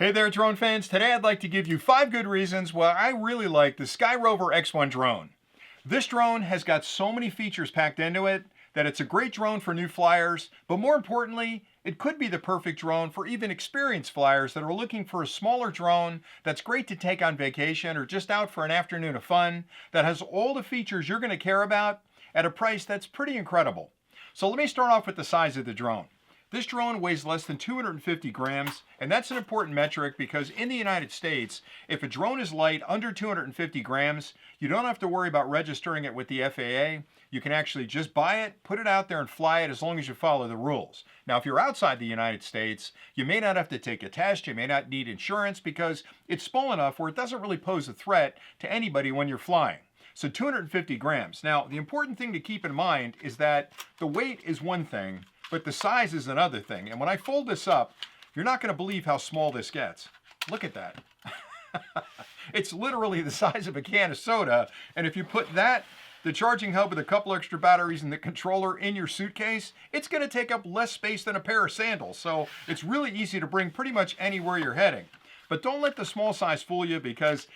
Hey there, drone fans. Today I'd like to give you 5 good reasons why I really like the SkyRover X1 drone. This drone has got so many features packed into it that it's a great drone for new flyers, but more importantly, it could be the perfect drone for even experienced flyers that are looking for a smaller drone that's great to take on vacation or just out for an afternoon of fun, that has all the features you're going to care about at a price that's pretty incredible. So let me start off with the size of the drone. This drone weighs less than 250 grams, and that's an important metric because in the United States, if a drone is light under 250 grams, you don't have to worry about registering it with the FAA. You can actually just buy it, put it out there and fly it as long as you follow the rules. Now, if you're outside the United States, you may not have to take a test, you may not need insurance because it's small enough where it doesn't really pose a threat to anybody when you're flying. So 250 grams. Now, the important thing to keep in mind is that the weight is one thing, but the size is another thing. And when I fold this up, you're not going to believe how small this gets. Look at that. It's literally the size of a can of soda. And if you put that, the charging hub with a couple extra batteries and the controller in your suitcase, it's going to take up less space than a pair of sandals. So it's really easy to bring pretty much anywhere you're heading. But don't let the small size fool you because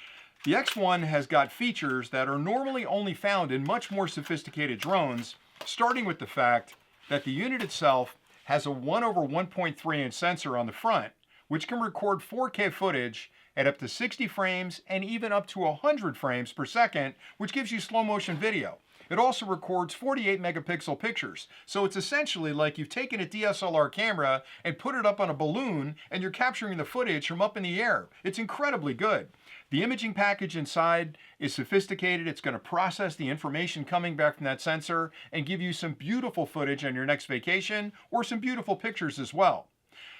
the X1 has got features that are normally only found in much more sophisticated drones, starting with the fact that the unit itself has a 1/1.3 inch sensor on the front, which can record 4K footage at up to 60 frames and even up to 100 frames per second, which gives you slow motion video. It also records 48 megapixel pictures. So it's essentially like you've taken a DSLR camera and put it up on a balloon and you're capturing the footage from up in the air. It's incredibly good. The imaging package inside is sophisticated. It's going to process the information coming back from that sensor and give you some beautiful footage on your next vacation or some beautiful pictures as well.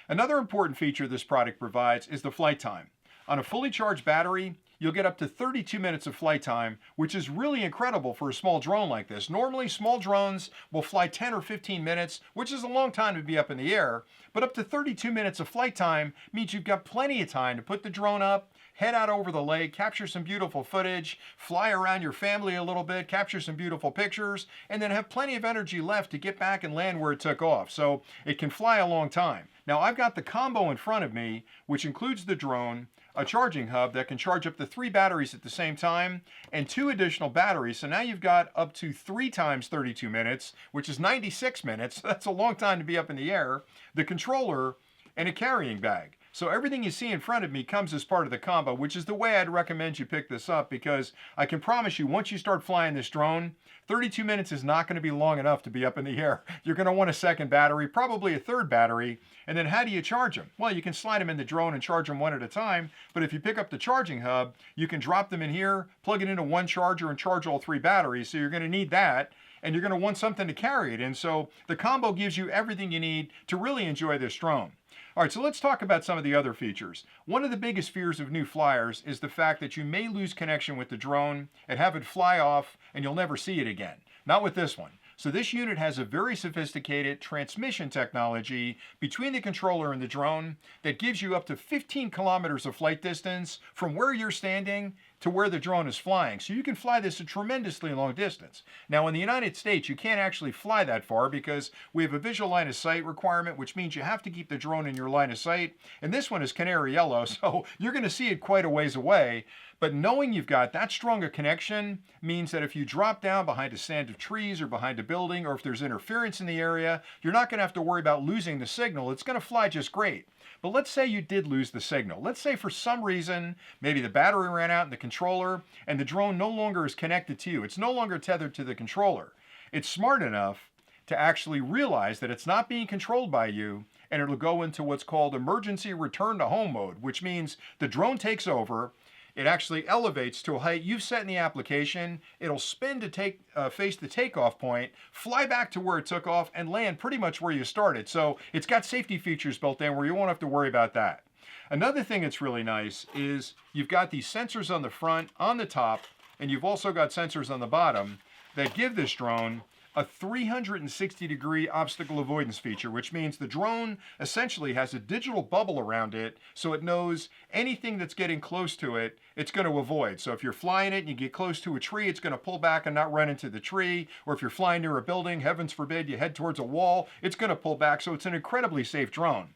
Another important feature this product provides is the flight time. On a fully charged battery, you'll get up to 32 minutes of flight time, which is really incredible for a small drone like this. Normally, small drones will fly 10 or 15 minutes, which is a long time to be up in the air, but up to 32 minutes of flight time means you've got plenty of time to put the drone up, head out over the lake, capture some beautiful footage, fly around your family a little bit, capture some beautiful pictures, and then have plenty of energy left to get back and land where it took off. So it can fly a long time. Now I've got the combo in front of me, which includes the drone, a charging hub that can charge up to 3 batteries at the same time, and 2 additional batteries. So now you've got up to 3 times 32 minutes, which is 96 minutes. That's a long time to be up in the air. The controller and a carrying bag. So everything you see in front of me comes as part of the combo, which is the way I'd recommend you pick this up because I can promise you once you start flying this drone, 32 minutes is not going to be long enough to be up in the air. You're going to want a second battery, probably a third battery. And then how do you charge them? Well, you can slide them in the drone and charge them one at a time. But if you pick up the charging hub, you can drop them in here, plug it into one charger and charge all 3 batteries. So you're going to need that. And you're going to want something to carry it in. So the combo gives you everything you need to really enjoy this drone. All right, so let's talk about some of the other features. One of the biggest fears of new flyers is the fact that you may lose connection with the drone and have it fly off and you'll never see it again. Not with this one. So this unit has a very sophisticated transmission technology between the controller and the drone that gives you up to 15 kilometers of flight distance from where you're standing to where the drone is flying. So you can fly this a tremendously long distance. Now in the United States, you can't actually fly that far because we have a visual line of sight requirement, which means you have to keep the drone in your line of sight. And this one is canary yellow, so you're going to see it quite a ways away. But knowing you've got that strong a connection means that if you drop down behind a stand of trees or behind a building, or if there's interference in the area, you're not going to have to worry about losing the signal. It's going to fly just great. But let's say you did lose the signal. Let's say for some reason, maybe the battery ran out in the controller and the drone no longer is connected to you. It's no longer tethered to the controller. It's smart enough to actually realize that it's not being controlled by you, and it'll go into what's called emergency return to home mode, which means the drone takes over. It actually elevates to a height you've set in the application. It'll spin to face the takeoff point, fly back to where it took off, and land pretty much where you started. So it's got safety features built in where you won't have to worry about that. Another thing that's really nice is you've got these sensors on the front, on the top, and you've also got sensors on the bottom that give this drone a 360-degree obstacle avoidance feature, which means the drone essentially has a digital bubble around it so it knows anything that's getting close to it, it's going to avoid. So if you're flying it and you get close to a tree, it's going to pull back and not run into the tree. Or if you're flying near a building, heavens forbid, you head towards a wall, it's going to pull back. So it's an incredibly safe drone.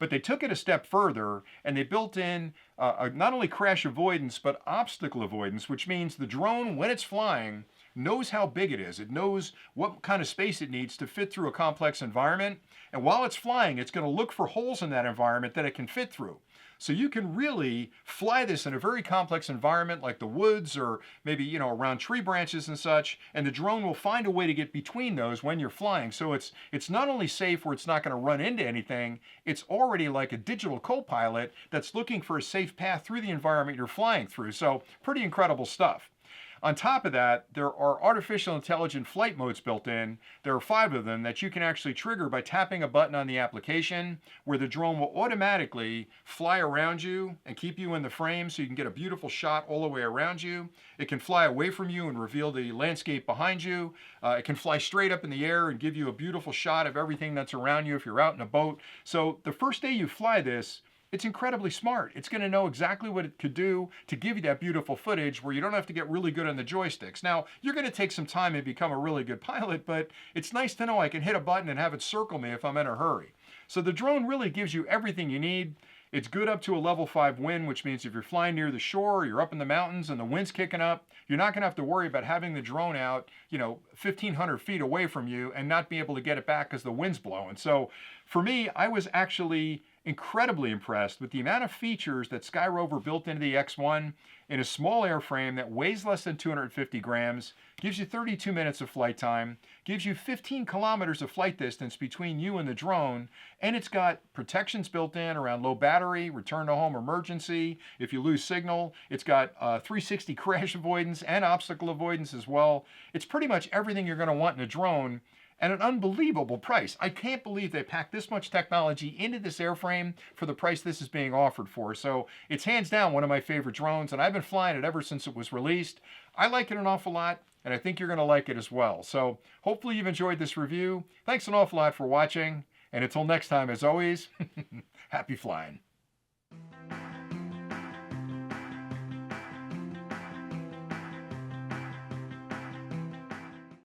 But they took it a step further and they built in not only crash avoidance, but obstacle avoidance, which means the drone, when it's flying, knows how big it is. It knows what kind of space it needs to fit through a complex environment. And while it's flying, it's going to look for holes in that environment that it can fit through. So you can really fly this in a very complex environment like the woods or maybe, around tree branches and such, and the drone will find a way to get between those when you're flying. So it's not only safe where it's not going to run into anything, it's already like a digital co-pilot that's looking for a safe path through the environment you're flying through. So pretty incredible stuff. On top of that, there are artificial intelligent flight modes built in. There are 5 of them that you can actually trigger by tapping a button on the application where the drone will automatically fly around you and keep you in the frame so you can get a beautiful shot all the way around you. It can fly away from you and reveal the landscape behind you. It can fly straight up in the air and give you a beautiful shot of everything that's around you if you're out in a boat. So the first day you fly this, it's incredibly smart. It's going to know exactly what it could do to give you that beautiful footage where you don't have to get really good on the joysticks. Now, you're going to take some time and become a really good pilot, but it's nice to know I can hit a button and have it circle me if I'm in a hurry. So the drone really gives you everything you need. It's good up to a level 5 wind, which means if you're flying near the shore, you're up in the mountains and the wind's kicking up, you're not going to have to worry about having the drone out, 1,500 feet away from you and not be able to get it back because the wind's blowing. So for me, I was actually incredibly impressed with the amount of features that SkyRover built into the X1 in a small airframe that weighs less than 250 grams, gives you 32 minutes of flight time, gives you 15 kilometers of flight distance between you and the drone, and it's got protections built in around low battery, return to home emergency, if you lose signal. It's got 360 crash avoidance and obstacle avoidance as well. It's pretty much everything you're going to want in a drone at an unbelievable price. I can't believe they packed this much technology into this airframe for the price this is being offered for. So it's hands down one of my favorite drones, and I've been flying it ever since it was released. I like it an awful lot, and I think you're going to like it as well. So hopefully you've enjoyed this review. Thanks an awful lot for watching, and until next time, as always, happy flying.